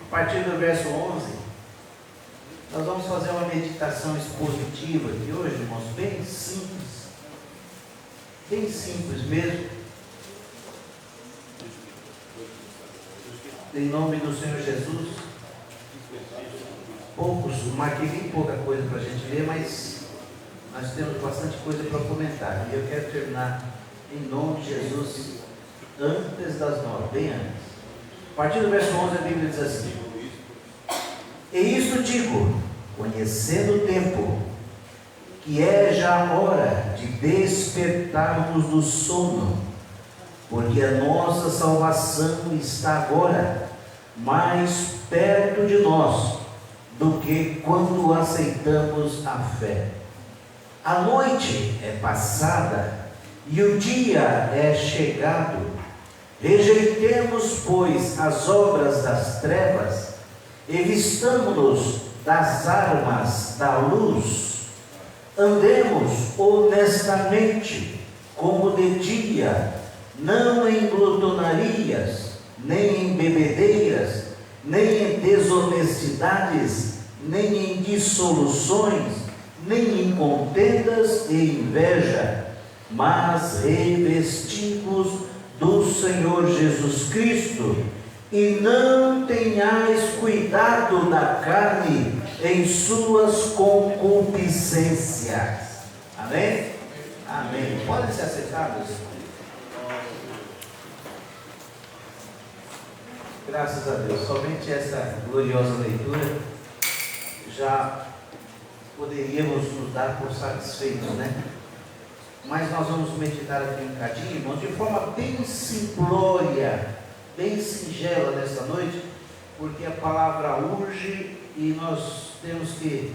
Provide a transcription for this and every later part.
a partir do verso 11, nós vamos fazer uma meditação expositiva aqui hoje, irmãos, bem simples mesmo, em nome do Senhor Jesus. Marquei bem pouca coisa para a gente ler, mas nós temos bastante coisa para comentar, e eu quero terminar em nome de Jesus antes das 9, bem antes. A partir do verso 11 a Bíblia diz assim: e isto digo, conhecendo o tempo, que é já a hora de despertarmos do sono, porque a nossa salvação está agora mais perto de nós do que quando aceitamos a fé. A noite é passada e o dia é chegado. Rejeitemos, pois, as obras das trevas e vistamo-nos das armas da luz. Andemos honestamente, como de dia, não em glutonarias, nem em bebedeiras, nem em desonestidades, nem em dissoluções, nem em contendas e inveja, mas revestimos do Senhor Jesus Cristo, e não tenhais cuidado da carne em suas concupiscências. Amém? Amém. Podem ser aceitados? Graças a Deus. Somente essa gloriosa leitura já poderíamos nos dar por satisfeitos, né? Mas nós vamos meditar aqui um bocadinho, irmãos, de forma bem simplória, bem singela nesta noite, porque a palavra urge e nós temos que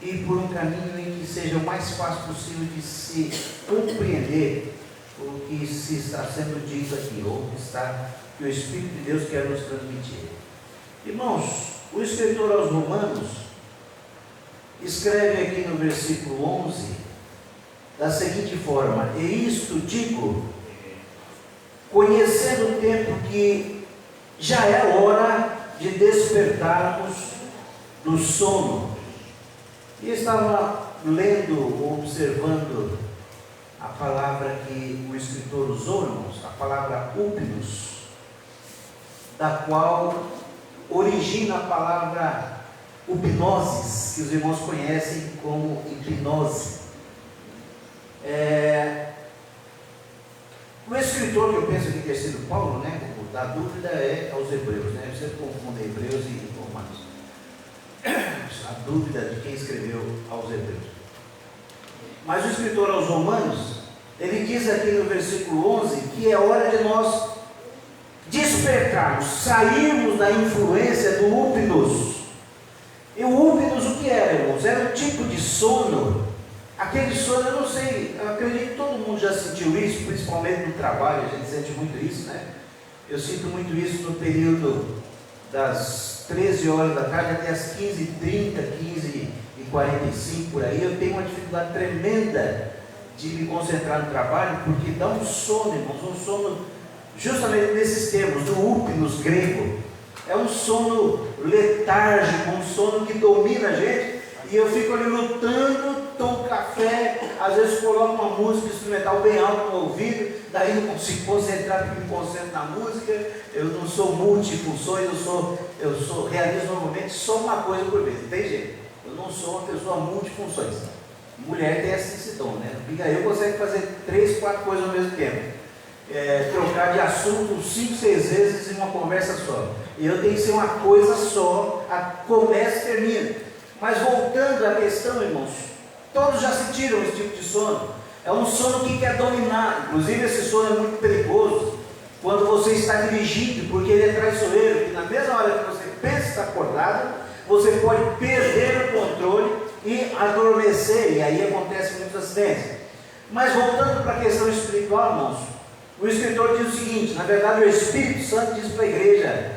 ir por um caminho em que seja o mais fácil possível de se compreender o que se está sendo dito aqui, ou que o Espírito de Deus quer nos transmitir. Irmãos, o escritor aos Romanos escreve aqui no versículo 11 da seguinte forma: e isto digo, conhecendo o tempo, que já é hora de despertarmos do sono. E estava lendo, observando a palavra que o escritor usou, irmãos, a palavra upnos, da qual origina a palavra hipnose, que os irmãos conhecem como hipnose. O escritor, que eu penso que tenha sido Paulo, né? Da dúvida é aos hebreus, né? Você confunde hebreus e romanos. A dúvida de quem escreveu aos hebreus. Mas o escritor aos romanos, ele diz aqui no versículo 11 que é hora de nós despertarmos, sairmos da influência do hipnos. E o hipnos o que era, irmãos? Era um tipo de sono. Aquele sono, eu não sei, eu acredito que todo mundo já sentiu isso, principalmente no trabalho, a gente sente muito isso, né? Eu sinto muito isso no período das 13 horas da tarde até as 15h30, 15h45, por aí. Eu tenho uma dificuldade tremenda de me concentrar no trabalho, porque dá um sono, irmãos, um sono justamente nesses termos, do hipnos grego. É um sono letárgico, um sono que domina a gente, e eu fico ali lutando, tomo café, às vezes coloco uma música instrumental bem alto no ouvido, daí não consigo concentrar, porque me concentro na música. Eu não sou multifunções, eu realizo normalmente só uma coisa por vez, não tem jeito. Eu não sou uma pessoa multifunções. Mulher tem esse dom, né? Eu consigo fazer 3, 4 coisas ao mesmo tempo. Trocar de assunto 5, 6 vezes em uma conversa só. E eu tenho que ser uma coisa só, começa e termina. Mas voltando à questão, irmãos, todos já sentiram esse tipo de sono. É um sono que quer dominar. Inclusive esse sono é muito perigoso quando você está dirigindo, porque ele é traiçoeiro, que na mesma hora que você pensa estar acordado, você pode perder o controle e adormecer, e aí acontecem muitos acidentes. Mas voltando para a questão espiritual, irmãos, o escritor diz o seguinte: na verdade o Espírito Santo diz para a igreja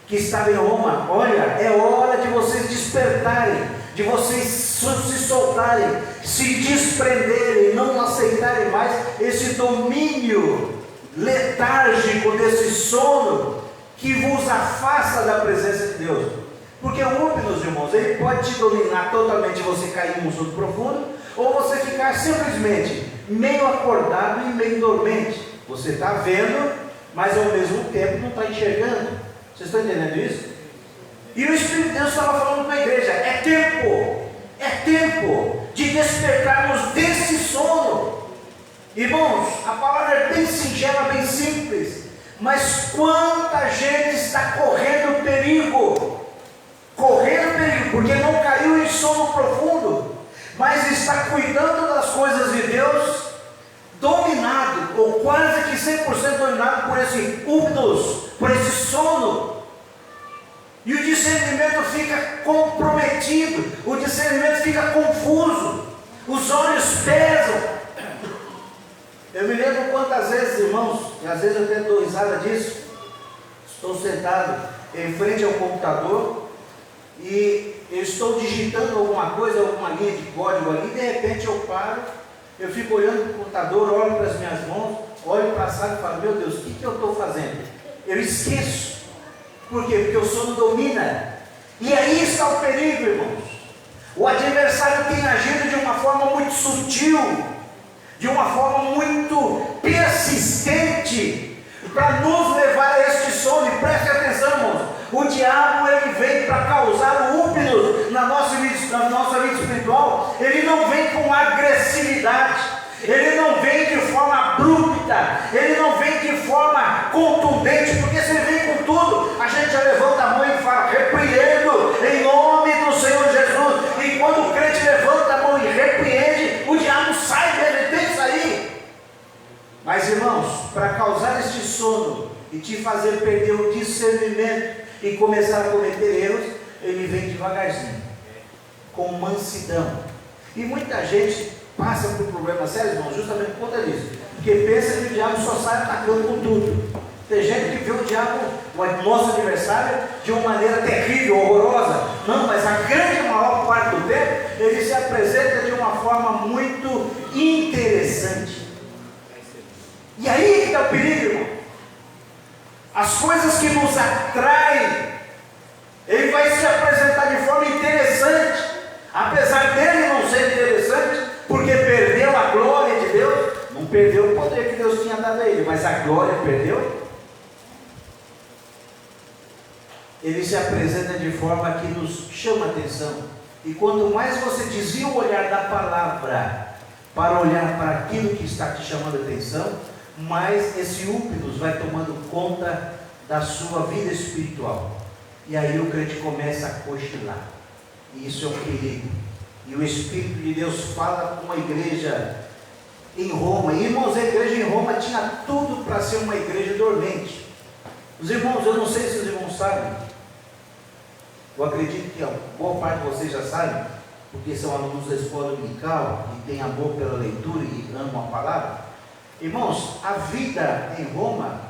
que estava em Roma: olha, é hora de vocês despertarem, de vocês se soltarem, se desprenderem, não aceitarem mais esse domínio letárgico desse sono que vos afasta da presença de Deus. Porque o últimos, irmãos, ele pode te dominar totalmente, você cair em um sono profundo, ou você ficar simplesmente meio acordado e meio dormente. Você está vendo, mas ao mesmo tempo não está enxergando. Vocês estão entendendo isso? E o Espírito de Deus estava falando para a igreja: é tempo de despertarmos desse sono. Irmãos, a palavra é bem singela, bem simples, mas quanta gente está correndo perigo, porque não caiu em sono profundo, mas está cuidando das coisas de Deus, dominado, ou quase que 100% dominado por esse hipnos, por esse sono. E o discernimento fica comprometido, o discernimento fica confuso, os olhos pesam. Eu me lembro quantas vezes, irmãos, e às vezes eu até dou risada disso, estou sentado em frente ao computador e eu estou digitando alguma coisa, alguma linha de código ali, de repente eu paro, eu fico olhando para o computador, olho para as minhas mãos, olho para a sala e falo: meu Deus, o que eu estou fazendo? Eu esqueço. Por quê? Porque o sono domina. E aí está o perigo, irmãos. O adversário tem agido de uma forma muito sutil, de uma forma muito persistente, para nos levar a este sono. E preste atenção, irmãos, o diabo, ele vem para causar o hipnos na nossa vida espiritual. Ele não vem com agressividade, ele não vem de forma abrupta, ele não vem de forma contundente, porque se ele vem com tudo, a gente já levanta a mão e fala: repreendo em nome do Senhor Jesus. E quando o crente levanta a mão e repreende, o diabo sai dele, ele tem que sair. Mas, irmãos, para causar este sono e te fazer perder o discernimento e começar a cometer erros, ele vem devagarzinho, com mansidão. E muita gente passa por problemas sérios, irmãos, justamente por conta disso, porque pensa que o diabo só sai atacando com tudo. Tem gente que vê o diabo, o nosso adversário, de uma maneira terrível, horrorosa. Não, mas a grande maior parte do tempo, ele se apresenta de uma forma muito interessante. E aí que está o perigo, irmão. As coisas que nos atraem, ele vai se apresentar de forma interessante, apesar dele não ser interessante, porque perdeu a glória de Deus. Não perdeu o poder que Deus tinha dado a ele, mas a glória perdeu. Ele se apresenta de forma que nos chama a atenção. E quanto mais você desvia o olhar da palavra para olhar para aquilo que está te chamando a atenção, mais esse hipnos vai tomando conta da sua vida espiritual. E aí o crente começa a cochilar. E isso é um perigo. E o Espírito de Deus fala com a igreja em Roma. E, irmãos, a igreja em Roma tinha tudo para ser uma igreja dormente. Os irmãos, eu não sei se os irmãos sabem, eu acredito que a boa parte de vocês já sabem, porque são alunos da escola dominical e têm amor pela leitura e amam a palavra. Irmãos, a vida em Roma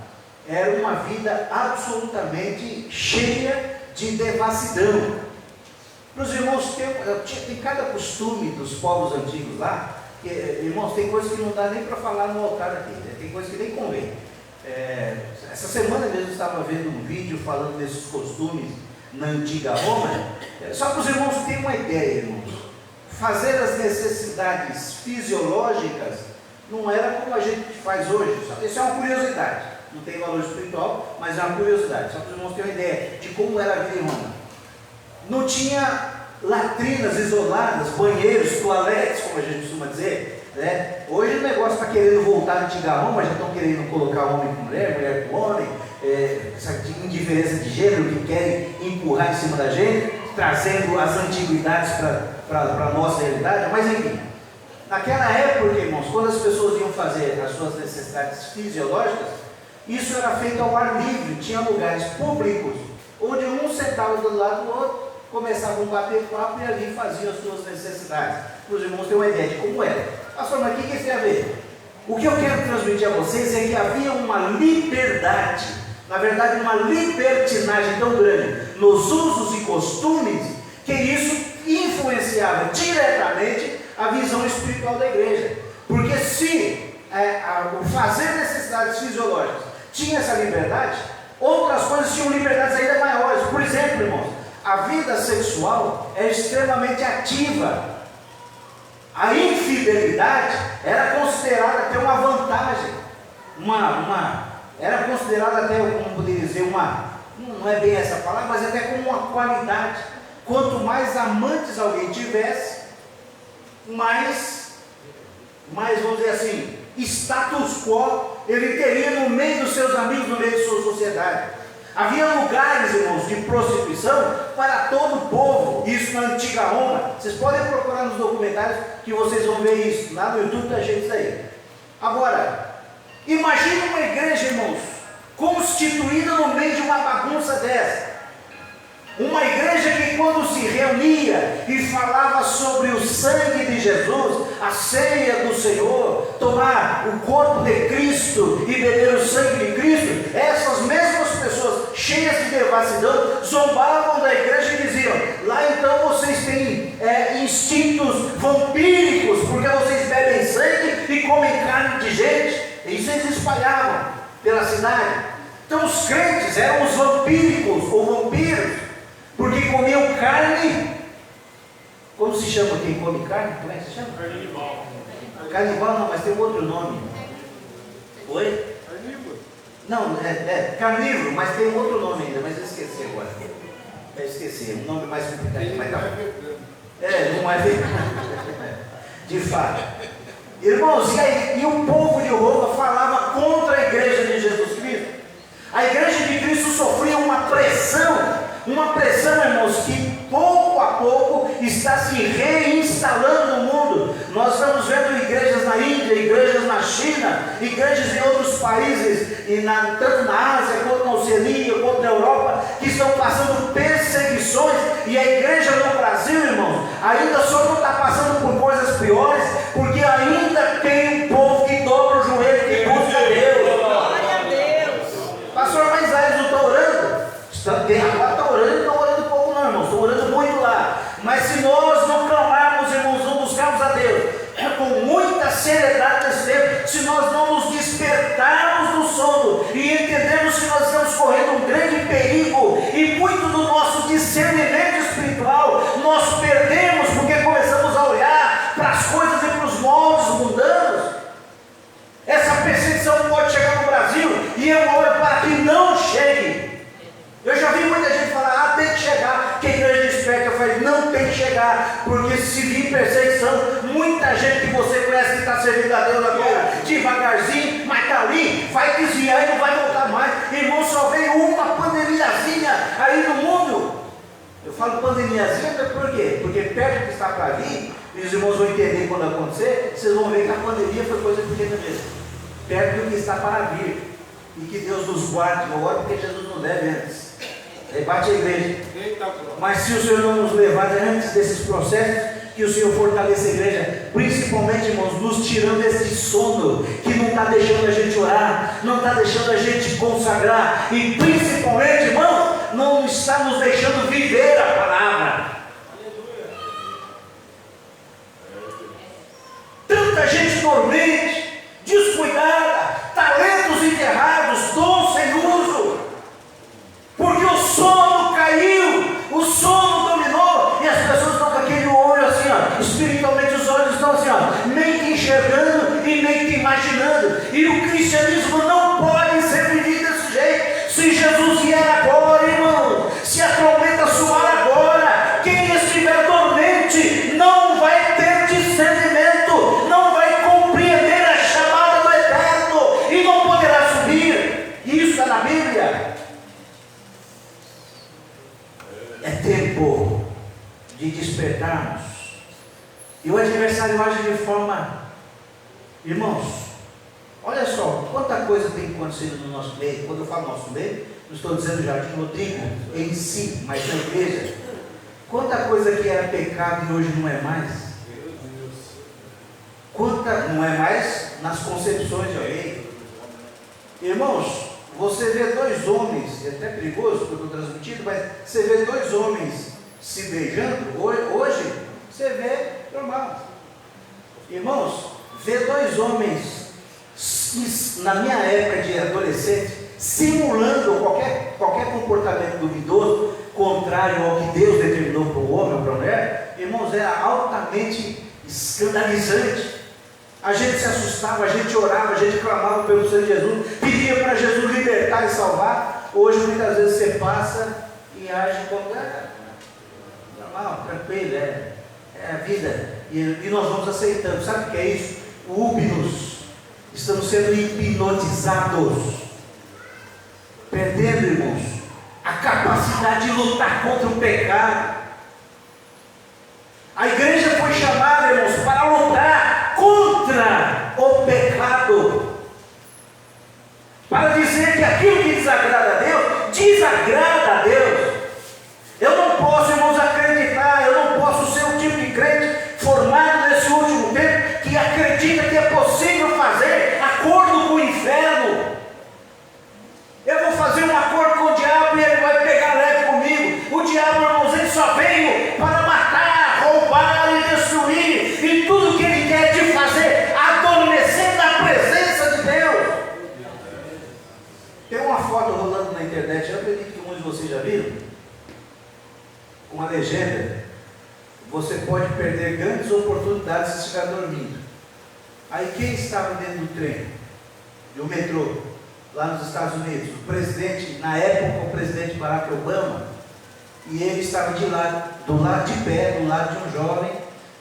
era uma vida absolutamente cheia de devassidão. Para os irmãos, tem cada costume dos povos antigos lá, que, irmãos, tem coisas que não dá nem para falar no altar aqui, né? Tem coisas que nem convém. Essa semana mesmo eu estava vendo um vídeo falando desses costumes na antiga Roma. Só para os irmãos terem uma ideia, irmãos, fazer as necessidades fisiológicas não era como a gente faz hoje. Isso é uma curiosidade, não tem valor espiritual, mas é uma curiosidade, só para os irmãos terem uma ideia de como era a vida em Roma. Não tinha latrinas isoladas, banheiros, toaletes, como a gente costuma dizer, né? Hoje o negócio está querendo voltar à antiga Roma, já estão querendo colocar homem com mulher, mulher com homem, essa indiferença de gênero que querem empurrar em cima da gente, trazendo as antiguidades para a nossa realidade. Mas enfim, naquela época, irmãos, quando as pessoas iam fazer as suas necessidades fisiológicas, isso era feito ao ar livre. Tinha lugares públicos onde um sentava do lado do outro, começavam a bater papo e ali faziam as suas necessidades. Para os irmãos terem uma ideia de como era. Pastor, mas o que isso tem a ver? O que eu quero transmitir a vocês é que havia uma liberdade, na verdade uma libertinagem tão grande nos usos e costumes, que isso influenciava diretamente a visão espiritual da igreja. Porque se o fazer necessidades fisiológicas tinha essa liberdade, outras coisas tinham liberdades ainda maiores. Por exemplo, irmãos, a vida sexual é extremamente ativa. A infidelidade era considerada até uma vantagem, era considerada até, como poderia dizer, não é bem essa palavra, mas até como uma qualidade. Quanto mais amantes alguém tivesse, mais, vamos dizer assim, status quo ele teria no meio dos seus amigos, no meio de sua sociedade. Havia lugares, irmãos, de prostituição para todo o povo, isso na antiga Roma. Vocês podem procurar nos documentários que vocês vão ver isso, lá no YouTube da gente aí. Agora, imagine uma igreja, irmãos, constituída no meio de uma bagunça dessa. Uma igreja que quando se reunia e falava sobre o sangue de Jesus, a ceia do Senhor, tomar o corpo de Cristo e beber o sangue de Cristo, essas mesmas pessoas cheias de devassidão zombavam da igreja e diziam: lá então vocês têm instintos vampíricos, porque vocês bebem sangue e comem carne de gente. E isso eles espalhavam pela cidade. Então os crentes eram os vampíricos ou vampiros, porque comiam carne. Como se chama quem come carne? Como é que se chama? Canibal. Canibal não, mas tem um outro nome. Oi? Carnívoro. Não, carnívoro, mas tem um outro nome ainda, mas eu esqueci agora. Eu esqueci, um nome mais complicado. Mas não é vegano. De fato. Irmãos, e o povo de Roma falava contra a igreja de Jesus Cristo. A igreja de Cristo sofria uma pressão, irmãos, que pouco a pouco está se reinstalando no mundo. Nós estamos vendo igrejas na Índia, igrejas na China, igrejas em outros países, tanto na Ásia, quanto na Oceania, quanto na Europa, que estão passando perseguições. E a igreja no Brasil, irmãos, ainda só não está passando por coisas piores, porque ainda tem um povo que dobra o joelho e busca Deus. Glória a Deus. Pastor, mas eles não estão orando? Agora estão orando, não estão orando pouco não, irmãos, estão orando muito lá. Mas se nós não clamarmos, irmãos, não buscarmos a Deus com muita seriedade nesse tempo, se nós não nos despertarmos do sono e entendermos que nós estamos correndo um grande perigo, e muito do nosso discernimento espiritual nós perdemos, porque começamos a olhar para as coisas e para os moldes mundanos. Essa perseguição pode chegar no Brasil, e eu oro para que não chegue. Eu já vi muita gente falar: tem que chegar. Que a igreja desperta, eu falei: não tem que chegar, porque se vir perseguição, muita gente que você conhece que está servindo a Deus agora, devagarzinho, mas está ali, vai desviar e não vai voltar mais. Irmão, só veio uma pandemiazinha aí no mundo. Eu falo pandemiazinha, por quê? Porque perto do que está para vir, e os irmãos vão entender quando acontecer, vocês vão ver que a pandemia foi coisa pequena mesmo, perto do que está para vir. E que Deus nos guarde agora, porque Jesus não deve antes. Rebate a igreja. Mas se o Senhor não nos levar antes desses processos, que o Senhor fortaleça a igreja, principalmente, irmãos, nos tirando esse sono que não está deixando a gente orar, não está deixando a gente consagrar, e principalmente, irmãos, não está nos deixando viver a palavra. Tanta gente dormente, descuidada, talentos enterrados, dons sem uso, porque o sono caiu, o sono dominou, e as pessoas estão com aquele olho assim, ó, espiritualmente os olhos estão assim, ó, meio que enxergando e meio que imaginando. E o cristianismo não pode ser vivido desse jeito. Se Jesus vier agora, irmão, se a trombeta soar agora, quem estiver dormente não vai ter discernimento, não vai compreender a chamada do Eterno e não poderá subir. Isso está na Bíblia. É tempo de despertarmos. E o adversário age de forma, irmãos, olha só, quanta coisa tem acontecido no nosso meio. Quando eu falo nosso meio, não estou dizendo Jardim Rodrigo em si, mas na igreja. Quanta coisa que era pecado e hoje não é mais. Quanta não é mais nas concepções de alguém. Irmãos, você vê dois homens, é até perigoso porque eu estou transmitindo, mas você vê dois homens se beijando, hoje você vê normal. Irmãos, ver dois homens, na minha época de adolescente, simulando qualquer comportamento duvidoso, contrário ao que Deus determinou para o homem ou para a mulher, irmãos, era altamente escandalizante. A gente se assustava, a gente orava, a gente clamava pelo Senhor Jesus, pedia para Jesus libertar e salvar. Hoje muitas vezes você passa e age como normal, tranquilo, é a vida, e nós vamos aceitando. Sabe o que é isso? Úbilos, estamos sendo hipnotizados, perdendo, irmãos, a capacidade de lutar contra o pecado. A igreja foi chamada, irmãos, para lutar contra o pecado, para dizer que aquilo que desagrada a Deus, desagrada a Deus. Eu não posso, irmãos, acreditar, eu não posso ser o tipo de crente formado nesse último tempo que acredita que é possível fazer acordo com o inferno. Eu vou fazer um acordo com o diabo e ele vai pegar leve comigo. O diabo, irmãos, ele só veio para matar, roubar e destruir, e tudo que ele quer te fazer adormecer na presença de Deus. Tem uma foto rolando na internet, eu acredito que muitos de vocês já viram, com a legenda: você pode perder grandes oportunidades se estiver dormindo. Aí quem estava dentro do trem, do metrô, lá nos Estados Unidos? O presidente, na época o presidente Barack Obama, e ele estava do lado de pé, do lado de um jovem,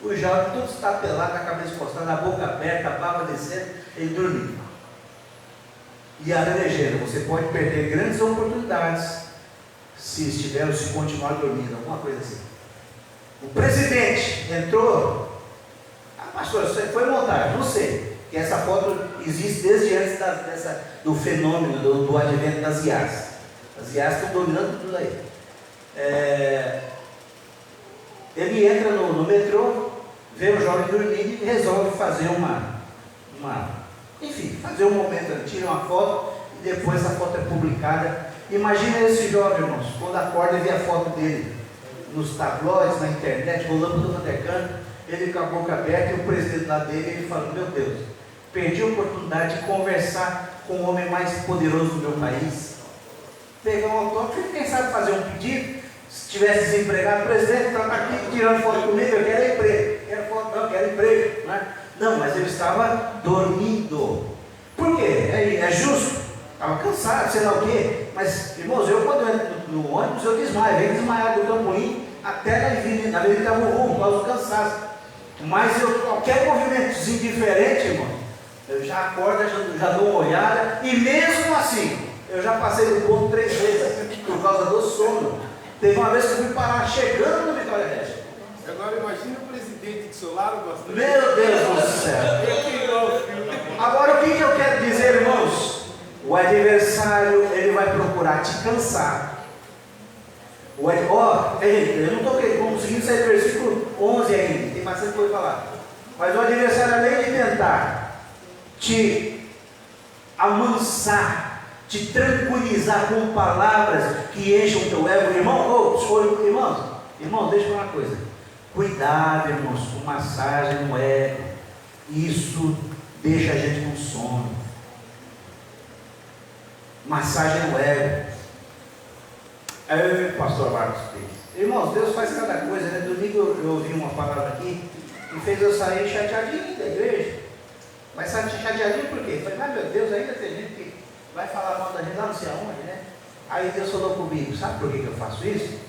o jovem todo estapelado, com a cabeça encostada, a boca aberta, a baba descendo, ele dormindo. E a legenda: você pode perder grandes oportunidades se continuar dormindo, alguma coisa assim. O presidente entrou, pastor, isso foi montagem, não sei, que essa foto existe desde antes do fenômeno do advento das IAs. As IAs estão dominando tudo aí. Ele entra no metrô, vê o jovem dormindo e resolve fazer fazer um momento, tira uma foto e depois essa foto é publicada. Imagina esse jovem, irmãos, quando acorda e vê a foto dele nos tabloides, na internet, rolando todo o canto, ele com a boca aberta, e o presidente lá dele, ele fala: meu Deus, perdi a oportunidade de conversar com o homem mais poderoso do meu país, pegar um autógrafo e quem sabe fazer um pedido. Se estivesse desempregado, presidente, está aqui tirando foto comigo, eu quero emprego, quero emprego, não é? Não, mas ele estava dormindo. Por quê? É justo? Estava cansado, sei lá o quê. Mas, irmãos, eu quando entro no ônibus, eu desmaio, venho desmaiado do Campolim até na Avenida Murum, por causa do cansaço. Mas qualquer movimentozinho diferente, irmão, eu já acordo, já dou uma olhada, e mesmo assim, eu já passei do ponto 3 vezes, por causa do sono. Teve uma vez que eu fui parar chegando no Vitória Regia. Agora imagina o presidente do seu lado gostando. Meu Deus do céu! Agora o que eu quero dizer, irmãos? O adversário, ele vai procurar te cansar. Eu não estou conseguindo sair do versículo 11 ainda, tem bastante coisa para falar. Mas o adversário, além de tentar te amansar, te tranquilizar com palavras que enchem o teu ego, irmãos, deixa eu falar uma coisa. Cuidado, irmãos, com massagem no ego. Isso deixa a gente com sono. Massagem no ego. Aí eu vi o pastor Marcos Pires. Irmãos, Deus faz cada coisa, né? Domingo eu ouvi uma palavra aqui que fez eu sair chateadinho da igreja. Mas sabe chateadinho por quê? Eu falei: meu Deus, ainda tem gente que vai falar mal da gente lá não sei aonde, né? Aí Deus falou comigo: sabe por que eu faço isso?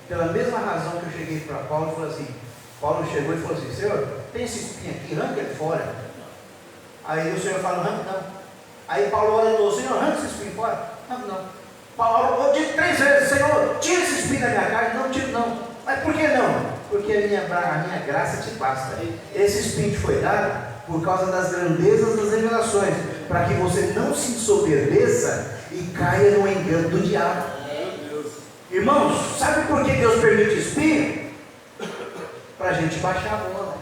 Pela mesma razão que eu cheguei para Paulo e falei assim, Paulo chegou e falou assim: Senhor, tem esse espinho aqui, arranca ele fora. Aí o Senhor fala: não. Aí Paulo orou: Senhor, arranca esse espinho fora. Não. Paulo orou 3 vezes: Senhor, tira esse espinho da minha carne. Não, tira não. Mas por que não? Porque a minha graça te basta. Esse espinho te foi dado por causa das grandezas das revelações, para que você não se ensoberbeça e caia no engano do diabo. Irmãos, sabe por que Deus permite espinho? Para a gente baixar a bola.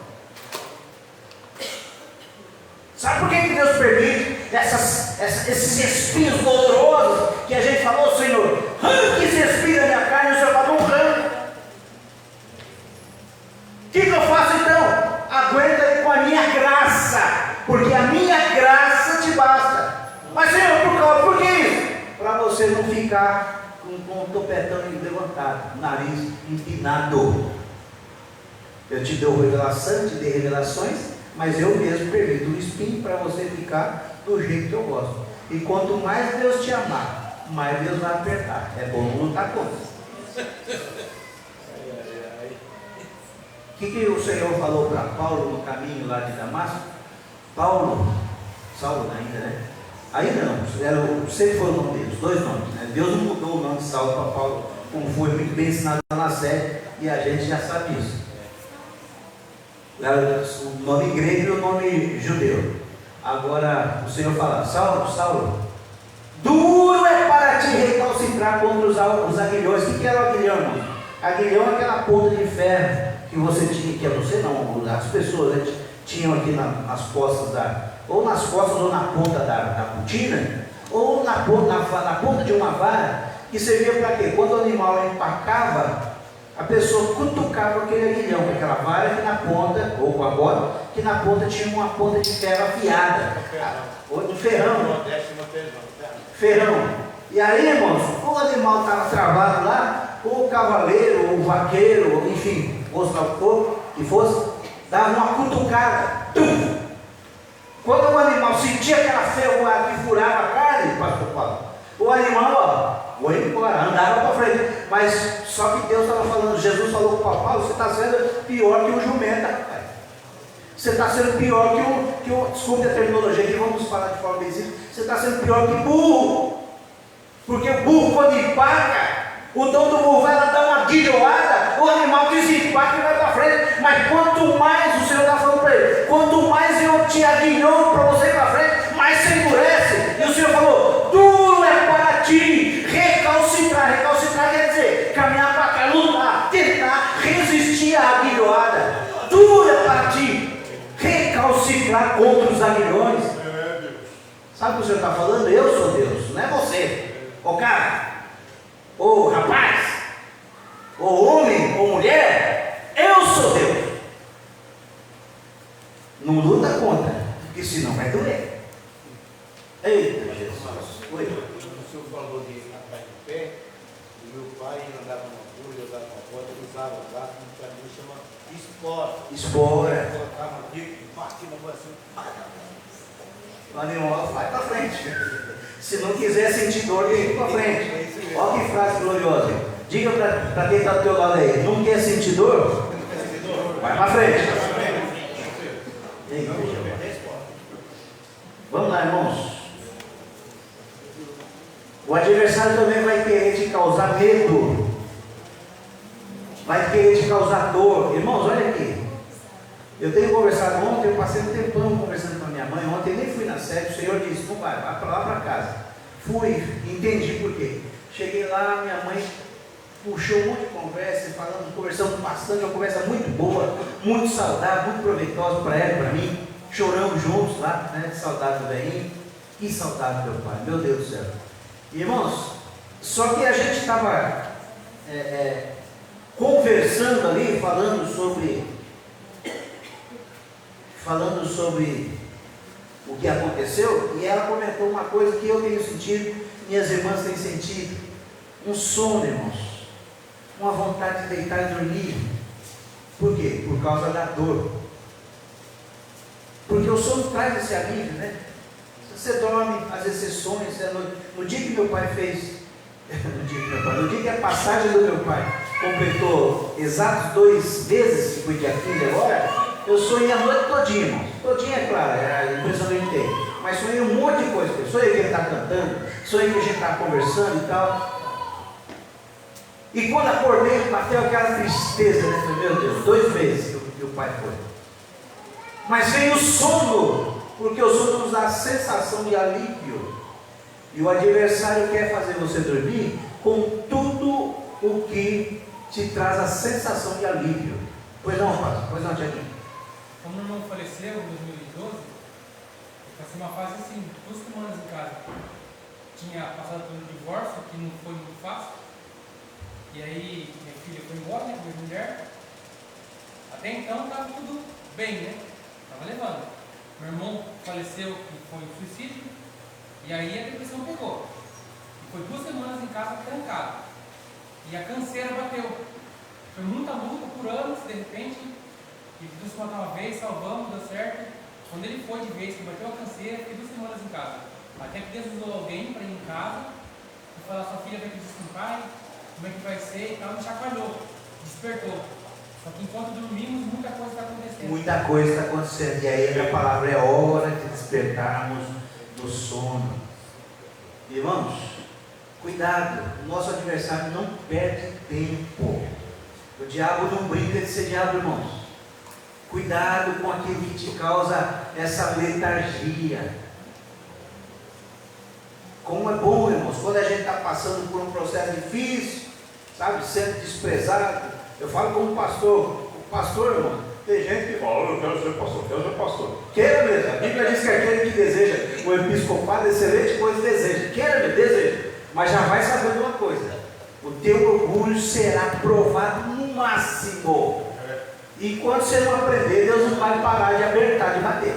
Sabe por que Deus permite esses espinhos dolorosos que a gente falou: Senhor, arranque esse espinho da minha carne? E o Senhor falou: não arranca. O que eu faço então? Aguenta aí com a minha graça, porque a minha graça te basta. Mas Senhor, por que isso? Para você não ficar com com o topetão levantado, nariz empinado. Eu te dou revelação, te dei revelações, mas eu mesmo permito um espinho para você ficar do jeito que eu gosto. E quanto mais Deus te amar, mais Deus vai apertar. É bom não lutar contra. O que o Senhor falou para Paulo no caminho lá de Damasco? Saulo ainda, né? Ainda não, sempre foi o nome dele, os dois nomes, né? Deus não mudou o nome de Saulo para Paulo, como foi muito bem ensinado na série, e a gente já sabe isso. O nome grego e o nome judeu. Agora o Senhor fala: Saulo, duro é para te recalcitrar contra os aguilhões. O que era o aguilhão, irmão? Aguilhão é aquela ponta de ferro que você tinha, que você não, as pessoas tinham aqui nas costas ou nas costas ou na ponta da botina, ou na ponta de uma vara, que servia para quê? Quando o animal empacava, a pessoa cutucava aquele aguilhão, com aquela vara que na ponta, ou com a bota, que na ponta tinha uma ponta de ferro afiada, ou de ferrão. Ferrão. E aí, irmãos, o animal estava travado lá, ou o cavaleiro, ou o vaqueiro, ou, enfim, fosse lá o que fosse, dava uma cutucada. Tum! Quando o animal sentia aquela ferroada que furava a carne, pastor Paulo, o animal, foi embora, andava para frente. Mas só que Deus estava falando, Jesus falou para Paulo: você está sendo pior que o jumento, rapaz. Você está sendo pior que o desculpe a terminologia aqui, vamos falar de forma bem simples. Você está sendo pior que burro. Porque o burro, quando empaca, o dono do burro vai lá dar uma guilhoada, o animal desempaca e vai para frente. Mas quanto mais, o Senhor está falando para ele, quanto mais eu te aguilhou para você ir para frente, mais você endurece. E o Senhor falou: duro é para ti recalcitrar. Recalcitrar quer dizer caminhar para cá, lutar, tentar resistir à aguilhoada. Duro é para ti recalcitrar contra os aguilhões. Sabe o que o Senhor está falando? Eu sou Deus, não é você. Ô cara, ô rapaz, ô homem, ô mulher, eu sou Deus. Não luta contra, porque senão vai doer. Eita Jesus. Oi. O senhor falou de atrás do pé, o meu pai andava numa rua, eu andava numa porta, ele usava o gato, que para mim chama espora. Espora. Colocava aqui, batia na assim. O animal vai para frente. Se não quiser sentir dor, vem para frente. Olha que frase gloriosa. Diga para quem está do teu lado aí: não quer sentir dor? Vai para frente. Vamos lá, irmãos. O adversário também vai querer te causar medo, vai querer te causar dor. Irmãos, olha aqui. Eu tenho conversado ontem, eu passei um tempão conversando com a minha mãe. Ontem eu nem fui na sede, o Senhor disse: não vai para lá para casa. Fui, entendi por quê. Cheguei lá, minha mãe puxou um monte de conversa, conversamos bastante, uma conversa muito boa, muito saudável, muito proveitosa para ela e para mim. Choramos juntos lá, né, de saudade do velhinho. Que saudade do meu pai, meu Deus do céu. Irmãos, só que a gente estava conversando ali, falando sobre o que aconteceu, e ela comentou uma coisa que eu tenho sentido, minhas irmãs têm sentido: um sono, irmãos, uma vontade de deitar e dormir. Por quê? Por causa da dor. Porque o sono traz esse alívio, né? Você dorme, às vezes você sonha. No dia que meu pai fez, no dia que a passagem do meu pai completou exatos 2 meses, que foi dia 15 agora, eu sonhei a noite todinha, irmãos. Todinha, é claro, é a impressão que eu tenho. Mas sonhei um monte de coisa. Sonhei que ele está cantando, sonhei que a gente está conversando e tal. E quando acordei, bateu aquela tristeza, né? Falei: meu Deus, 2 meses que o pai foi. Mas veio o sono, porque o sono nos dá a sensação de alívio. E o adversário quer fazer você dormir com tudo o que te traz a sensação de alívio. Pois não, rapaz? Pois não, Tiaguinho? Quando meu irmão faleceu em 2012, eu passei uma fase assim, 2 semanas em casa. Tinha passado pelo divórcio, que não foi muito fácil. E aí minha filha foi embora, né, com minha mulher. Até então estava tudo bem, né? Estava levando. Meu irmão faleceu, que foi um suicídio. E aí a depressão pegou. E foi 2 semanas em casa trancado. E a canseira bateu. Foi muita luta por anos, de repente, e Deus se matar uma vez, salvamos, deu certo. Quando ele foi de vez, que bateu a canseira, fiquei 2 semanas em casa. Até que Deus usou alguém para ir em casa e falar: sua filha vai pedir com o pai, como é que vai ser e tal, me chacoalhou, despertou. Só que enquanto dormimos, muita coisa está acontecendo. Muita coisa está acontecendo. E aí a palavra é hora de despertarmos do sono. Irmãos, cuidado, o nosso adversário não perde tempo. O diabo não brinca de ser diabo, irmãos. Cuidado com aquilo que te causa essa letargia. Como é bom, irmãos, quando a gente está passando por um processo difícil, sabe, sendo desprezado. Eu falo como pastor. O pastor, irmão, tem gente que fala: eu quero ser pastor, quero ser pastor. Queira mesmo. A Bíblia diz que aquele que deseja o episcopado, excelente coisa deseja. Queira mesmo, deseja. Mas já vai sabendo uma coisa: o teu orgulho será provado no máximo. E quando você não aprender, Deus não vai parar de apertar, de bater.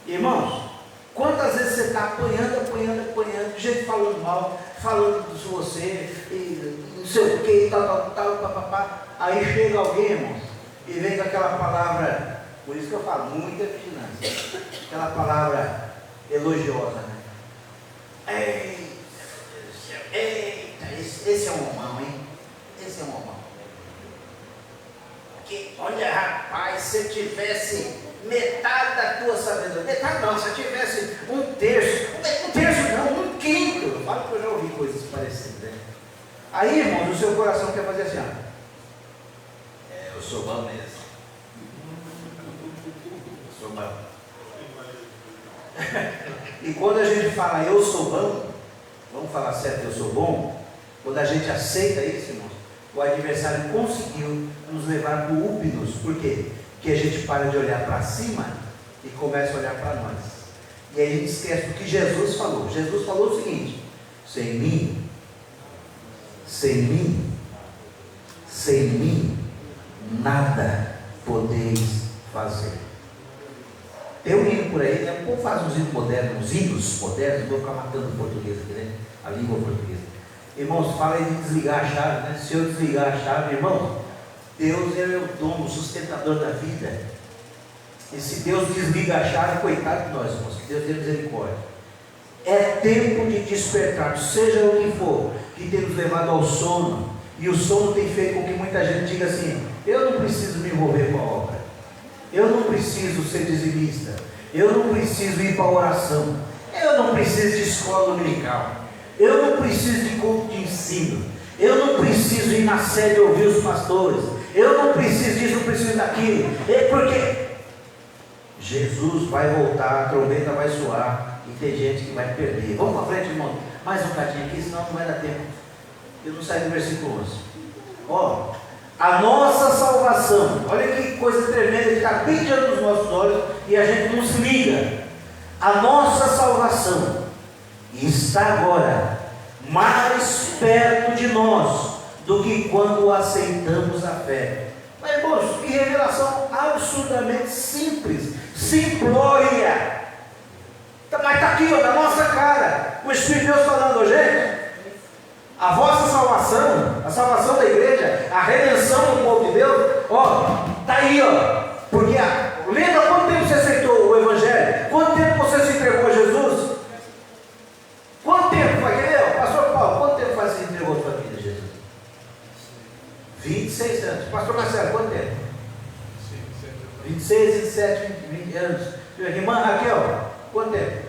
Irmãos, quantas vezes você está apanhando, gente falando mal, falando de você, e não sei o que, tal, papapá. Aí chega alguém, irmãos, e vem com aquela palavra, por isso que eu falo, muita vigilância, aquela palavra elogiosa, né? Eita, esse é um homão, hein? Esse é um homão. Que, olha, rapaz, se eu tivesse metade da tua sabedoria, metade não, se eu tivesse um terço não, um quinto. Eu falo que eu já ouvi coisas parecidas, né? Aí, irmãos, o seu coração quer fazer assim, ó. Eu sou bom mesmo. Eu sou bom. E quando a gente fala eu sou bom, vamos falar certo, eu sou bom, quando a gente aceita isso, irmãos, o adversário conseguiu nos levar para o úpidos. Por quê? Porque a gente para de olhar para cima e começa a olhar para nós. E aí a gente esquece do que Jesus falou. Jesus falou o seguinte: sem mim, nada podeis fazer. Tem um hino por aí, né? O povo faz uns hinos modernos, vou ficar matando o português aqui, né? A língua portuguesa. Irmãos, fala aí de desligar a chave, né? Se eu desligar a chave, irmão, Deus é o dono, o sustentador da vida. E se Deus desliga a chave, coitado de nós, irmãos, que Deus dê misericórdia. É tempo de despertar, seja o que for, que tem nos levado ao sono. E o sono tem feito com que muita gente diga assim: eu não preciso me envolver com a obra, eu não preciso ser dizimista, eu não preciso ir para a oração, eu não preciso de escola dominical, eu não preciso de culto de ensino, eu não preciso ir na sede ouvir os pastores, eu não preciso disso, não preciso daquilo. É porque Jesus vai voltar, a trombeta vai soar e tem gente que vai perder. Vamos para frente, irmão, mais um cadinho aqui, senão não vai dar tempo. Eu não saio do versículo 11. Ó, a nossa salvação, olha que coisa tremenda, que está bem diante dos nossos olhos e a gente não se liga. A nossa salvação está agora mais perto de nós do que quando aceitamos a fé. Mas, irmãos, que revelação absurdamente simples, simplória. Mas está aqui, ó, na nossa cara, o Espírito de Deus falando: gente, a vossa salvação, a salvação da igreja, a redenção do povo de Deus, ó, está aí, ó. Porque, lembra quanto tempo você aceitou o Evangelho? Quanto tempo você se entregou a Jesus? Quanto tempo vai querer? Pastor Paulo, quanto tempo faz que você entregou a sua vida a Jesus? 26 anos. Pastor Marcelo, quanto tempo? 26, 27, 20 anos. Irmã Raquel, quanto tempo?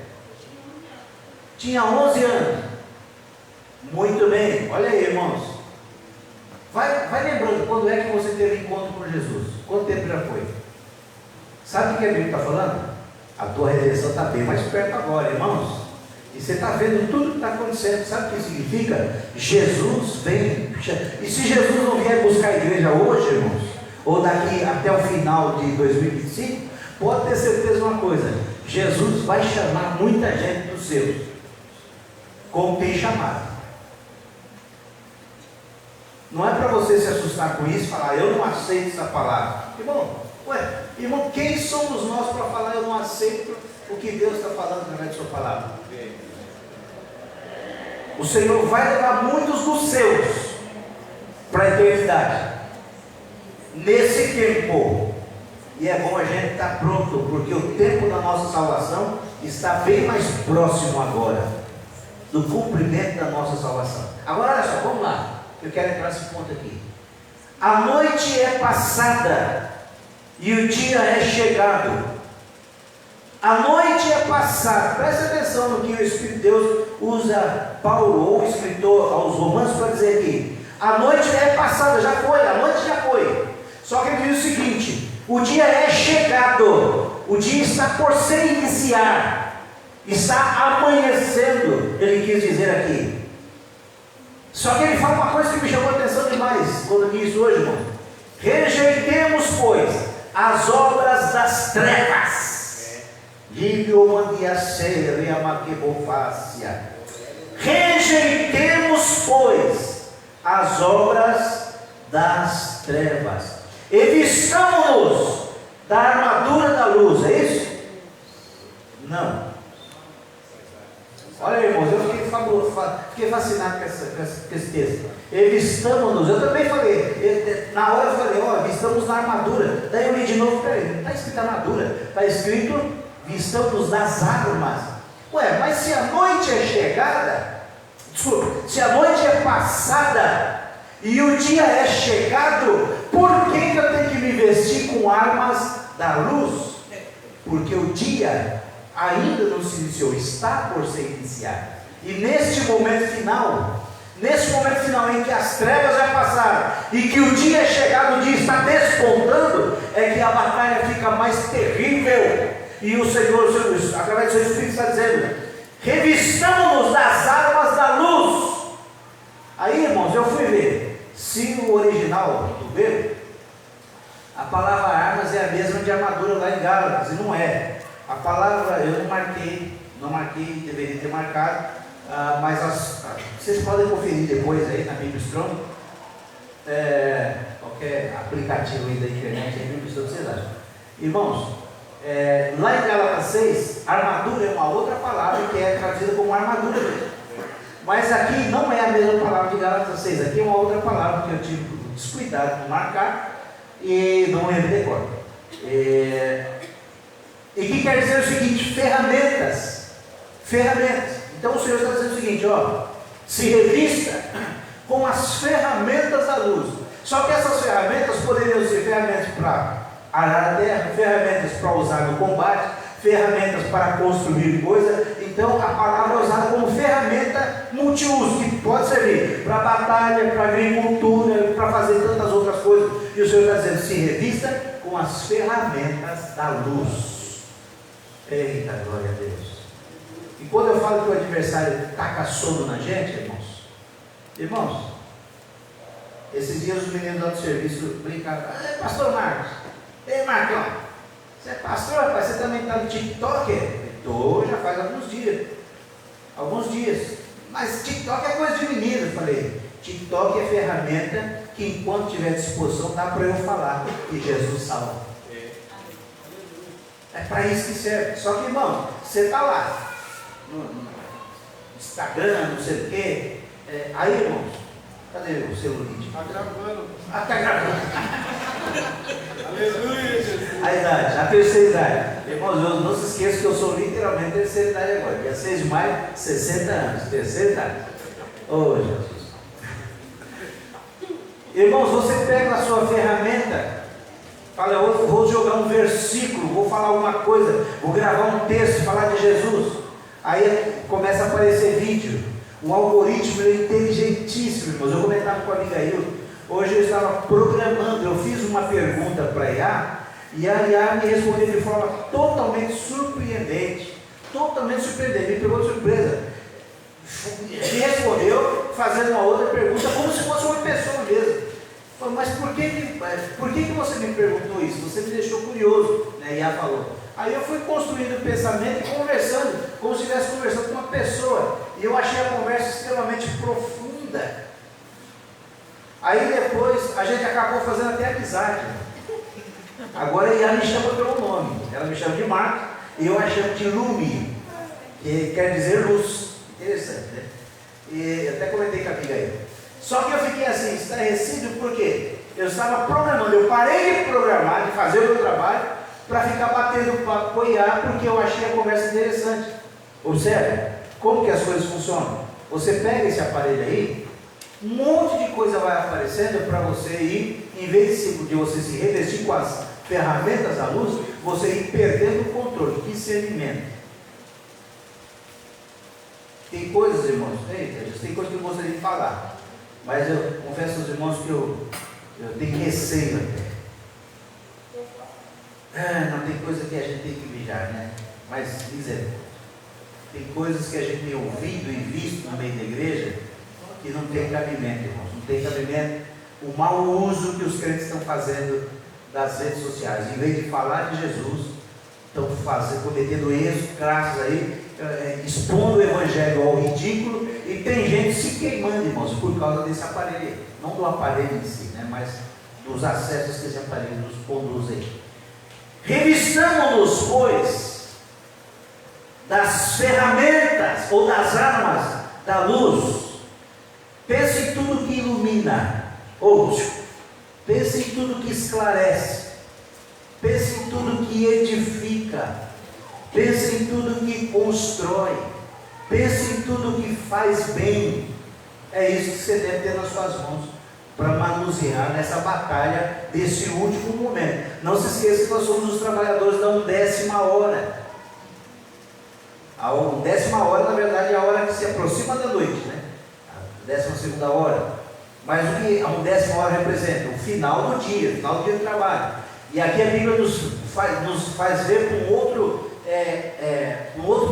Tinha 11 anos. Muito bem, olha aí, irmãos. Vai lembrando quando é que você teve encontro com Jesus. Quanto tempo já foi? Sabe o que a Bíblia está falando? A tua redenção está bem mais perto agora, irmãos. E você está vendo tudo que está acontecendo. Sabe o que significa? Jesus vem. E se Jesus não vier buscar a igreja hoje, irmãos, ou daqui até o final de 2025, pode ter certeza uma coisa: Jesus vai chamar muita gente dos seus, como tem chamado. Não é para você se assustar com isso e falar: eu não aceito essa palavra. Irmão, quem somos nós para falar eu não aceito o que Deus está falando através de sua palavra? O Senhor vai levar muitos dos seus, a eternidade. Nesse tempo, e é bom a gente estar pronto, porque o tempo da nossa salvação está bem mais próximo agora do cumprimento da nossa salvação. Agora olha só, vamos lá, eu quero entrar nesse ponto aqui. A noite é passada e o dia é chegado. A noite é passada. Presta atenção no que o Espírito de Deus usa Paulo, ou o escritor aos Romanos, para dizer aqui: a noite é passada, já foi, a noite já foi. Só que ele diz o seguinte: o dia é chegado, o dia está por se iniciar, está amanhecendo, ele quis dizer aqui. Só que ele fala uma coisa que me chamou a atenção demais quando eu li isso hoje, irmão. Rejeitemos, pois, as obras das trevas. Rejeitemos, pois, as obras das trevas e vistamo-nos da armadura da luz. É isso? Não. Olha, irmãos, eu fiquei fascinado com esse texto. E vistamo-nos, eu também falei, na hora eu falei, ó, vistamos na armadura. Daí eu li de novo, peraí, não está escrito armadura, está escrito vistamos das armas. Ué, mas se a noite é chegada, desculpa, se a noite é passada e o dia é chegado, por que eu tenho que me vestir com armas da luz? Porque o dia ainda não se iniciou, está por se iniciar. E neste momento final em que as trevas já passaram e que o dia é chegado, o dia está despontando, é que a batalha fica mais terrível. E o Senhor, através do seu Espírito, está dizendo: revistamos-nos das armas da luz. Aí, irmãos, eu fui ver se o original do grego, a palavra armas é a mesma de armadura lá em Gálatas, e não é. A palavra, eu não marquei, deveria ter marcado, mas vocês podem conferir depois aí na Bíblia Strong, qualquer aplicativo aí da internet, a Bíblia Strong, vocês acham? Irmãos, lá em Gálatas 6, armadura é uma outra palavra que é traduzida como armadura mesmo. Mas aqui não é a mesma palavra de Gálatas 6, aqui é uma outra palavra que eu tive descuidado de marcar e não lembro de cor. E que quer dizer o seguinte: ferramentas. Então o Senhor está dizendo o seguinte, ó: se revista com as ferramentas da luz. Só que essas ferramentas poderiam ser ferramentas para arar a terra, ferramentas para usar no combate, ferramentas para construir coisas. Então a palavra é usada como ferramenta multiuso, que pode servir para batalha, para agricultura, para fazer tantas outras coisas. E o Senhor está dizendo: se revista com as ferramentas da luz. Eita, glória a Deus. E quando eu falo que o adversário taca sono na gente, irmãos, esses dias os meninos lá do serviço brincaram: pastor Marcos, ei Marcão, você é pastor, rapaz, você também está no TikTok? Estou, já faz alguns dias, mas TikTok é coisa de menino. Eu falei: TikTok é ferramenta que enquanto tiver disposição dá para eu falar que Jesus salva. É para isso que serve. Só que, irmão, você está lá no Instagram, não sei o quê, aí, irmãos, cadê o celulite? Está gravando. Está gravando. Aleluia, Jesus. A idade, a terceira idade. Irmãos, não se esqueça que eu sou literalmente terceira idade agora. Dia 6 de maio, 60 anos, terceira idade. Oh, Jesus. Irmãos, você pega a sua ferramenta, fala: eu vou jogar um versículo, vou falar alguma coisa, vou gravar um texto, falar de Jesus. Aí começa a aparecer vídeo. O algoritmo é inteligentíssimo, irmãos. Eu comentava com a Abigail, hoje eu estava programando, eu fiz uma pergunta para a IA, e a IA me respondeu de forma totalmente surpreendente, me pegou de surpresa. Me respondeu fazendo uma outra pergunta, como se fosse uma pessoa mesmo. Mas por que você me perguntou isso? Você me deixou curioso, né? E ela falou. Aí eu fui construindo o pensamento e conversando, como se estivesse conversando com uma pessoa. E eu achei a conversa extremamente profunda. Aí depois a gente acabou fazendo até amizade. Agora ela me chama pelo nome. Ela me chama de Marcos e eu a chamo de Lumi, que quer dizer luz. Interessante, né? E até comentei com a amiga aí. Só que eu fiquei assim, estarrecido, porque eu estava programando, eu parei de programar, de fazer o meu trabalho, para ficar batendo papo com o IA, porque eu achei a conversa interessante. Observe como que as coisas funcionam. Você pega esse aparelho aí, um monte de coisa vai aparecendo para você ir, em vez de você se revestir com as ferramentas da luz, você ir perdendo o controle, discernimento. Tem coisas, irmãos, tem coisas que eu gostaria de falar, mas eu confesso aos irmãos que eu tenho receio até. Não, tem coisa que a gente tem que vigiar, né? Mas misericórdia. Tem coisas que a gente tem ouvido e visto no meio da igreja que não tem cabimento, irmãos. Não tem cabimento o mau uso que os crentes estão fazendo das redes sociais. Em vez de falar de Jesus, estão cometendo erros crassos aí, expondo o evangelho ao ridículo, e tem gente se queimando, irmãos, por causa desse aparelho. Não do aparelho em si, né? Mas dos acessos que esse aparelho nos conduz aí. Revistamos-nos, pois, das ferramentas ou das armas da luz. Pense em tudo que ilumina, pense em tudo que esclarece, pense em tudo que edifica, pense em tudo que constrói, pense em tudo que faz bem. É isso que você deve ter nas suas mãos para manusear nessa batalha desse último momento. Não se esqueça que nós somos os trabalhadores da 1ª hora. A 1ª hora, na verdade, é a hora que se aproxima da noite, né? A 12ª hora. Mas o que a 1ª hora representa? O final do dia do trabalho. E aqui a Bíblia nos faz ver com outro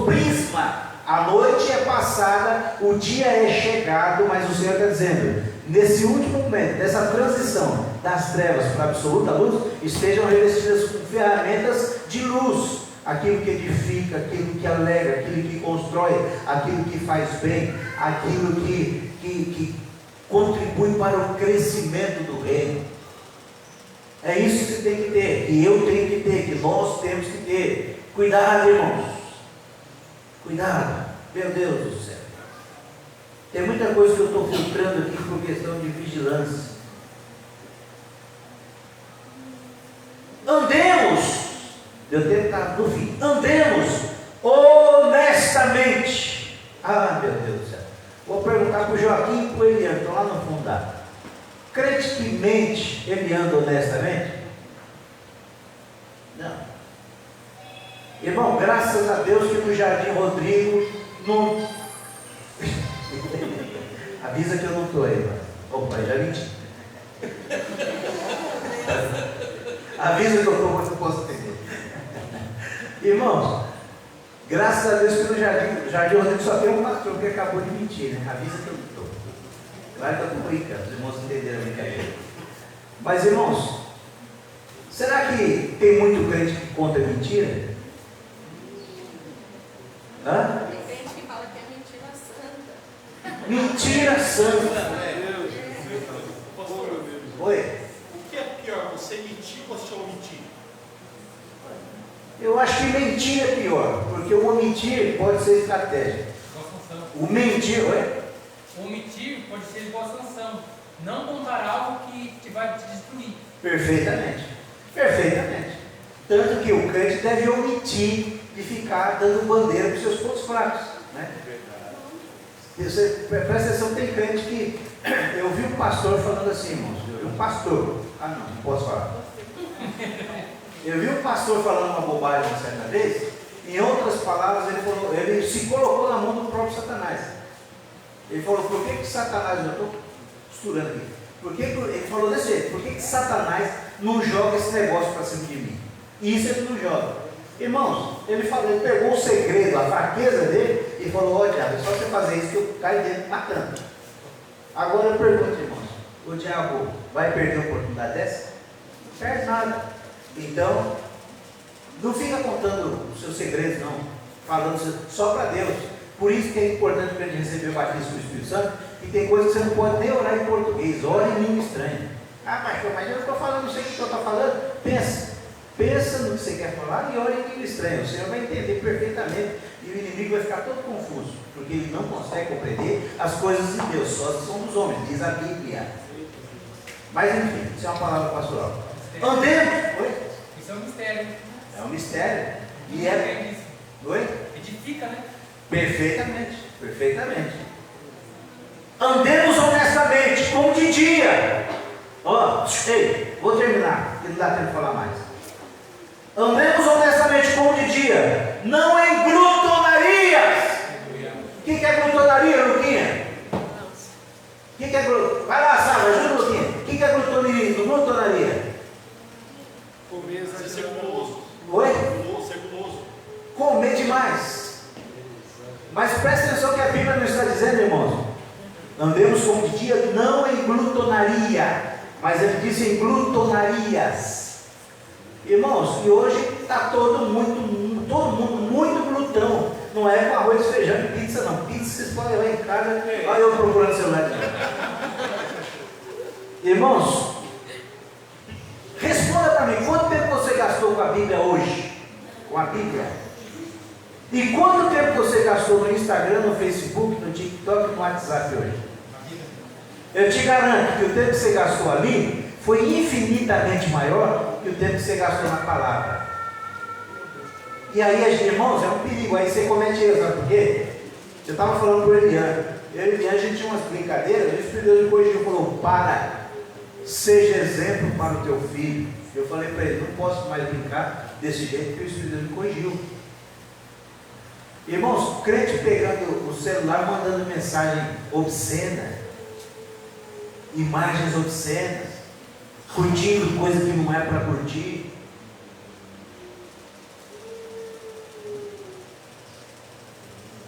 prisma. A noite é passada, o dia é chegado, mas o Senhor está dizendo, nesse último momento, nessa transição das trevas para a absoluta luz, estejam revestidas com ferramentas de luz, aquilo que edifica, aquilo que alegra, aquilo que constrói, aquilo que faz bem, aquilo que contribui para o crescimento do reino. É isso que você tem que ter, que eu tenho que ter, que nós temos que ter. Cuidado, irmãos, cuidado, meu Deus do céu. Tem muita coisa que eu estou filtrando aqui por questão de vigilância. Andemos, eu tenho que estar no fim, andemos honestamente. Meu Deus do céu. Vou perguntar para o Joaquim e para o Eliano, estão lá no fundo da. Crente que mente, ele anda honestamente? Não. Irmão, graças a Deus que no Jardim Rodrigo não. Avisa que eu não estou aí, mano. Opa, já menti. Avisa que eu estou, mas eu posso entender. Irmãos, graças a Deus que no Jardim Rodrigo só tem um pastor que acabou de mentir, né? Avisa que eu não estou. Claro que eu estou brincando, os irmãos entenderam a brincadeira. Mas, irmãos, será que tem muito crente que conta mentira? Hã? Tem gente que fala que é mentira santa. Mentira santa. Oi? O que é pior, você mentir ou se omitir? Eu acho que mentir é pior, porque o omitir pode ser estratégia. O mentir, O omitir pode ser igual a sanção. Não contar algo que vai te destruir. Perfeitamente. Perfeitamente. Tanto que o crente deve omitir de ficar dando bandeira para os seus pontos fracos. Né? Você, presta atenção, tem crente que. Eu vi um pastor falando assim, irmãos. Eu vi um pastor. Não posso falar. Eu vi um pastor falando uma bobagem uma certa vez. Em outras palavras, ele se colocou na mão do próprio Satanás. Ele falou, por que Satanás, eu estou costurando aqui, ele falou desse jeito, por que Satanás não joga esse negócio para cima de mim? E isso ele não joga. Irmãos, ele pegou o segredo, a fraqueza dele, e falou, diabo, é só você fazer isso que eu caio dentro matando. Agora eu pergunto, irmãos, o diabo vai perder a oportunidade dessa? Não perde nada. Então, não fica contando os seus segredos, não, falando só para Deus. Por isso que é importante para a gente receber o batismo do Espírito Santo, e tem coisas que você não pode nem orar em português, ore em língua estranha. Pastor, mas eu não estou falando isso aqui que eu estou falando. Pensa, Pensa no que você quer falar e ore em língua estranha. O Senhor vai entender perfeitamente e o inimigo vai ficar todo confuso, porque ele não consegue compreender as coisas de Deus, só são dos homens, diz a Bíblia. Mas enfim, isso é uma palavra pastoral. Andemos. Oi? Isso é um mistério. É um mistério. E é. Oi? Edifica, né? Perfeitamente, perfeitamente. Andemos honestamente, como de dia. Ó, ei, vou terminar, porque não dá tempo de falar mais. Andemos honestamente como de dia, não em glutonarias. O que é glutonaria, Luquinha? O que é glutonaria? Vai lá, Sara, ajuda, Luquinha. O que é glutonaria? Ser guloso. Oi? Ser guloso. Comer demais. Mas presta atenção que a Bíblia não está dizendo, irmãos. Andemos como de dia, não em glutonaria, mas ele diz em glutonarias. Irmãos, e hoje está todo mundo muito glutão. Não é com arroz, feijão e pizza, não. Pizza vocês podem levar em casa. Olha eu procurando celular. Irmãos, responda para mim, quanto tempo você gastou com a Bíblia hoje? Com a Bíblia? E quanto tempo você gastou no Instagram, no Facebook, no TikTok, no WhatsApp hoje? Eu te garanto que o tempo que você gastou ali foi infinitamente maior que o tempo que você gastou na palavra. E aí, irmãos, é um perigo, aí você comete erro, sabe por quê? Eu estava falando com o Eliane. Eu e o Eliane, a gente tinha umas brincadeiras, o Espírito de Deus depois de falou, seja exemplo para o teu filho. Eu falei para ele, não posso mais brincar desse jeito, porque o Espírito de Deus me corrigiu. Irmãos, crente pegando o celular, mandando mensagem obscena, imagens obscenas, curtindo coisa que não é para curtir.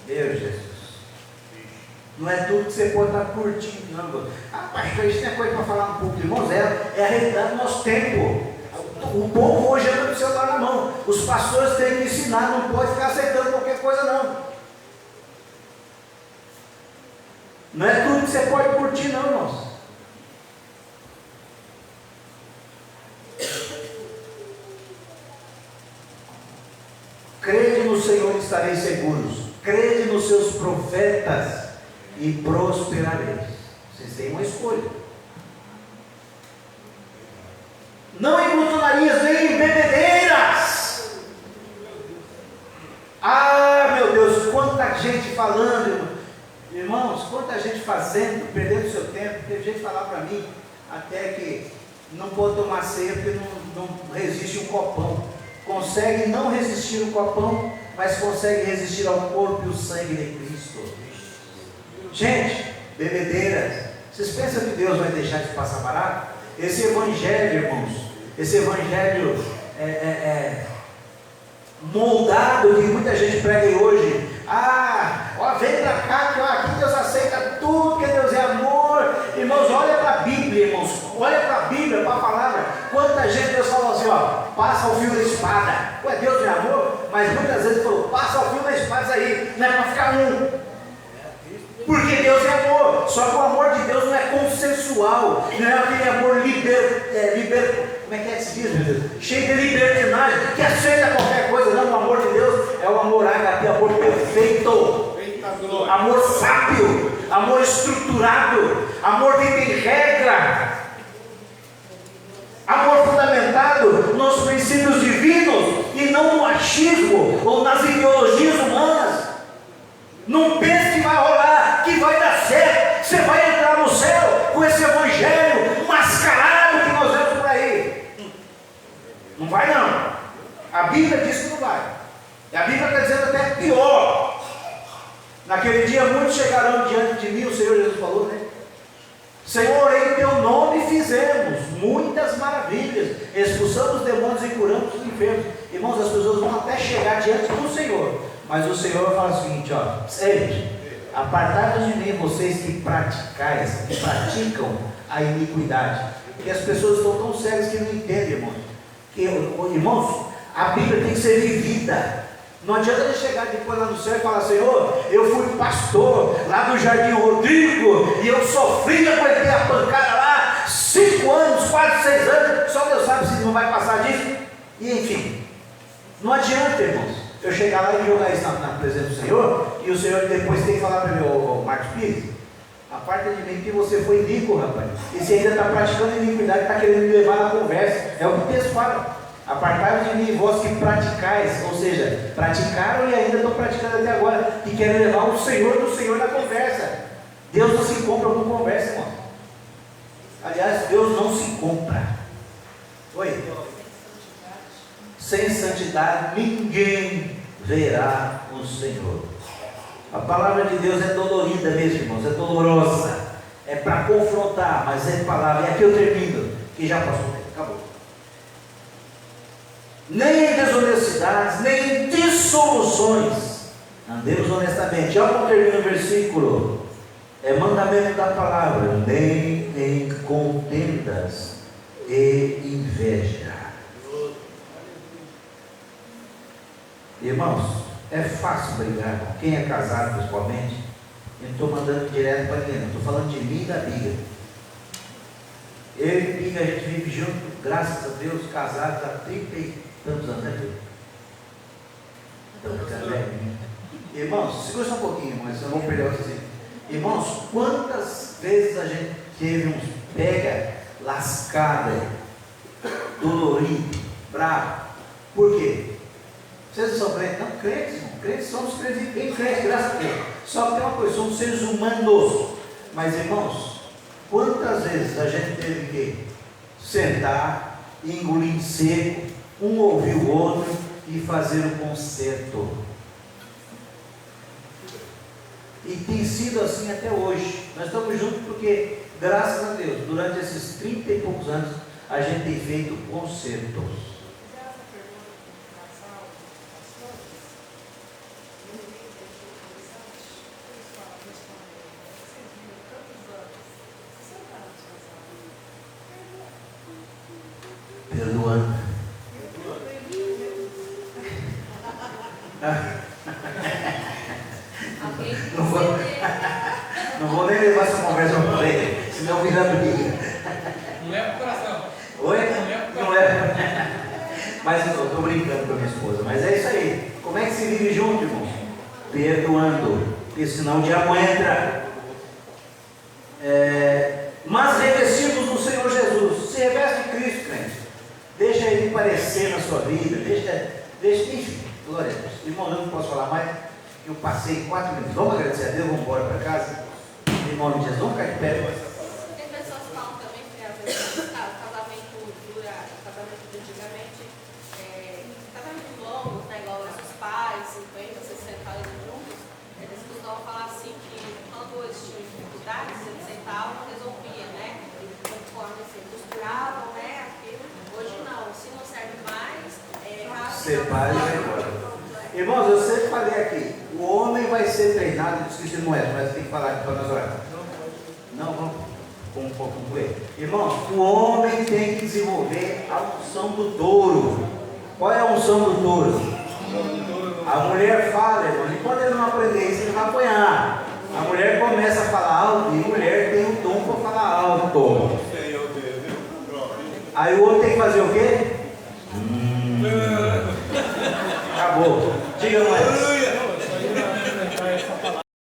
Meu Jesus, não é tudo que você pode estar curtindo, não. Ah, pastor, isso não é coisa para falar um pouco, irmãos, é a realidade do nosso tempo. O povo hoje anda com o celular na mão. Os pastores têm que ensinar, não pode ficar aceitando qualquer coisa, não. Não é tudo que você pode curtir, não, irmãos. Crede no Senhor e estareis seguros. Crede nos seus profetas e prosperareis. Vocês têm uma escolha. Não em glutonarias, nem em bebedeiras. Ah, meu Deus, quanta gente falando, irmãos, quanta gente fazendo, perdendo seu tempo. Teve gente falar para mim até que não pode tomar ceia porque não resiste um copão. Consegue não resistir um copão, mas consegue resistir ao corpo e o sangue de Cristo. Gente, bebedeiras, vocês pensam que Deus vai deixar de passar barato? Esse evangelho, irmãos, esse evangelho moldado que muita gente prega hoje. Vem para cá, que aqui Deus aceita tudo, que Deus é amor. Irmãos, olha para a Bíblia, irmãos, olha para a Bíblia, para a palavra. Quanta gente Deus falou assim, passa o fio da espada. Ué, Deus é amor, mas muitas vezes falou, passa o fio da espada aí, não é para ficar um. Porque Deus é amor, só que o amor de Deus não é consensual, não é aquele amor como é que se diz, meu Deus? Cheio de libertinagem, que aceita qualquer coisa. Não, o amor de Deus é o amor ágape, amor perfeito, amor sábio, amor estruturado, amor que tem regra, amor fundamentado nos princípios divinos e não no achismo ou nas ideologias humanas. Não pense que vai rolar, que vai dar certo, você vai entrar no céu com esse evangelho mascarado que nós vemos por aí. Não vai não. A Bíblia diz que não vai. E a Bíblia está dizendo até pior. Naquele dia muitos chegarão diante de mim, o Senhor Jesus falou, né? Senhor, em teu nome fizemos muitas maravilhas, expulsamos demônios e curamos os enfermos. Irmãos, as pessoas vão até chegar diante do Senhor, mas o Senhor fala o seguinte, apartai-vos de mim, vocês que praticam a iniquidade. Porque as pessoas estão tão cegas que não entendem, irmãos, a Bíblia tem que ser vivida. Não adianta ele chegar depois lá no céu e falar, Senhor, eu fui pastor lá do Jardim Rodrigo e eu sofri, aguentei a pancada lá 5 anos, quase 6 anos, só Deus sabe se não vai passar disso. E enfim, não adianta, irmãos, eu chegar lá e jogar isso na presença do Senhor, e o Senhor depois tem que falar para mim, ô Marcos Pires, aparta de mim que você foi iníquo, rapaz. E você ainda está praticando iniquidade, está querendo me levar na conversa. É o que o texto fala. Apartai-vos de mim, vós que praticais, ou seja, praticaram e ainda estão praticando até agora, que querem levar o Senhor do Senhor na conversa. Deus não se compra com conversa, irmão. Aliás, Deus não se compra. Oi? Sem santidade ninguém verá o Senhor. A palavra de Deus é dolorida mesmo, irmãos, é dolorosa. É para confrontar, mas é palavra. E aqui eu termino, que já passou o tempo, acabou. Nem em desonestidades, nem em dissoluções. Andemos honestamente. Olha como termina o versículo. É mandamento da palavra. Nem em contendas e inveja. Irmãos, é fácil brigar com quem é casado principalmente. Eu não estou mandando direto para ninguém, estou falando de mim e da Biga. Eu e Biga, a gente vive junto, graças a Deus, casados há 30 e tantos anos, né, Biga? Irmãos, segura só um pouquinho, irmãos, senão eu vou perder o raciocínio. Irmãos, quantas vezes a gente teve uns pega, lascada, dolorido, bravo? Por quê? Vocês não são crentes? Não, crentes, irmão. Crentes somos crentes, bem crentes, graças a Deus. Só que tem uma coisa, somos seres humanos. Mas, irmãos, quantas vezes a gente teve que sentar, engolir em seco, um ouvir o outro e fazer o conserto? E tem sido assim até hoje. Nós estamos juntos porque, graças a Deus, durante esses 30 e poucos anos, a gente tem feito consertos. Perdoando. Não vou nem levar essa conversa para ele, senão vira briga. Não leva pro coração. Oi? Não leva. Mas eu estou brincando com a minha esposa. Mas é isso aí. Como é que se vive junto, irmão? Perdoando. Porque senão o diabo entra. Mas revestidos do Senhor Jesus. Se reveste de Cristo, crente. Deixa ele parecer na sua vida. Deixa, enfim. Glória a Deus. Irmão, eu não posso falar mais. Eu passei 4 minutos. Vamos agradecer a Deus, vamos embora para casa. Em nome de Jesus, vamos ficar de pé. Tem pessoas que falam também que às vezes o casamento dura, casamento de antigamente, casamento longo, né, igual nossos pais, 50, 60 anos juntos, eles costumavam falar assim que quando eles tinham dificuldades, eles sentavam e resolviam, né? Conforme assim, costuravam, né? Aquilo. Hoje não, se não serve mais, separe e vai embora. Irmãos, eu sempre falei aqui, o homem vai ser treinado, eu esqueci não é, mas tem que falar aqui para nós orar. Não, vamos concluir. Irmãos, o homem tem que desenvolver a unção do touro. Qual é a unção do touro? A mulher fala, irmãos, e quando ele não aprender isso, ele vai apanhar. A mulher começa a falar alto, e mulher tem um dom para falar alto. Aí o outro tem que fazer o quê? Acabou. Diga, não